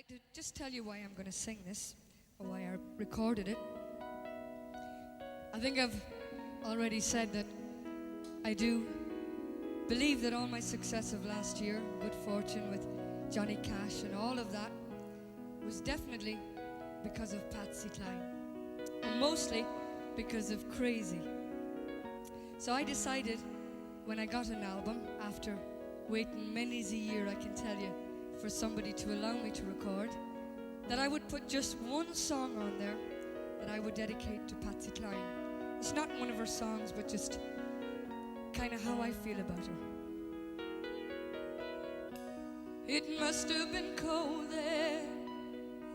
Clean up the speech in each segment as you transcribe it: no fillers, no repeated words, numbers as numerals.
like to just tell you why I'm going to sing this, or why I recorded it. I think I've already said that I do believe that all my success of last year, good fortune with Johnny Cash and all of that, was definitely because of Patsy Cline, and mostly because of Crazy. So I decided when I got an album, after waiting many's a year, I can tell you, for somebody to allow me to record, that I would put just one song on there that I would dedicate to Patsy Cline. It's not one of her songs, but just kind of how I feel about her. It must have been cold there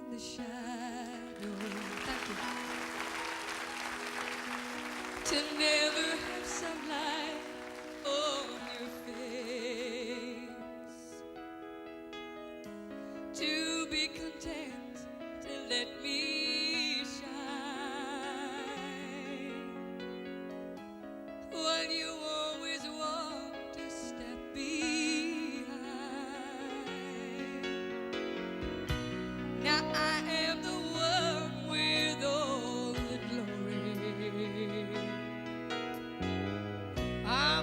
in the shadow. Thank you. To never have sunlight on your face, to be content to let me shine, while you always want to step behind. Now I am the one with all the glory,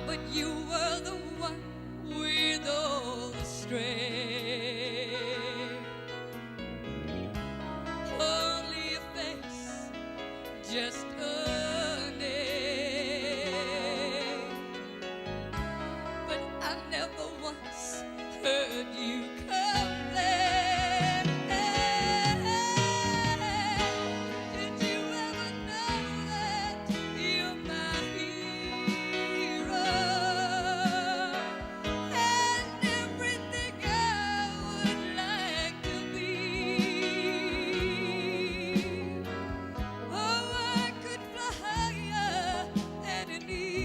but you were the one with all the strength. Only a face, just a name, but I never once heard you complain. Did you ever know that you're my hero, and everything I would like to be? Oh, I could fly higher than an eagle,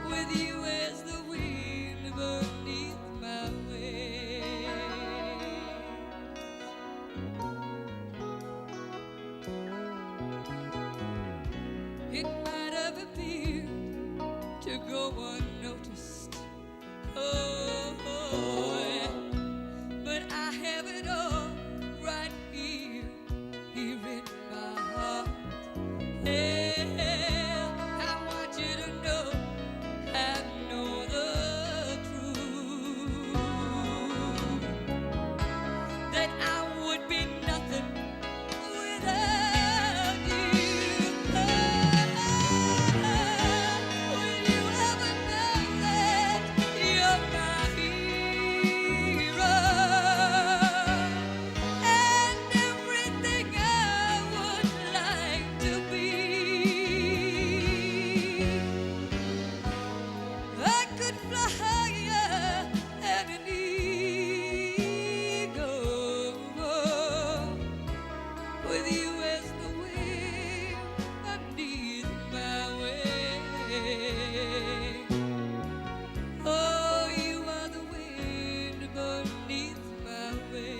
with you as the wind beneath my wings. It might have appeared to go unnoticed, yeah, but I have it all right here, here in my heart. Yeah, I want you to know I know the truth, that I would be nothing without you. Will you ever know that you're my hero, and everything I would like to be? I could fly higher than an eagle, with you as the wind beneath my wings. Oh, you are the wind beneath my wings.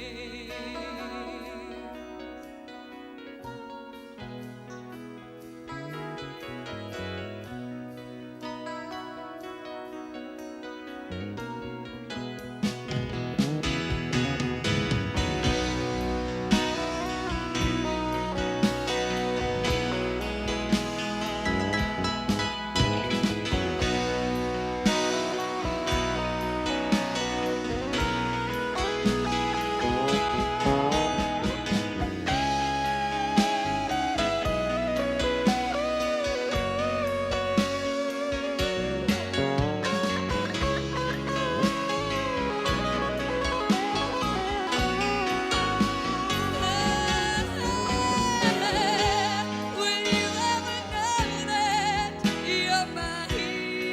Will you ever know that you're my hero,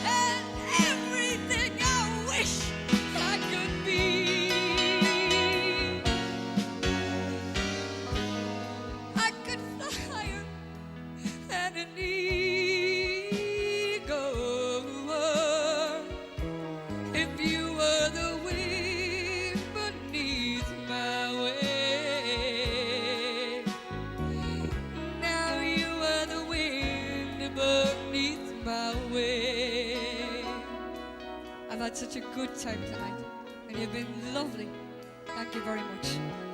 and everything I wish I could be? I could fly higher than an eagle, if you were the wind beneath my wings. Now you are the wind beneath my wings. had such a good time tonight. And you've been lovely. Thank you very much.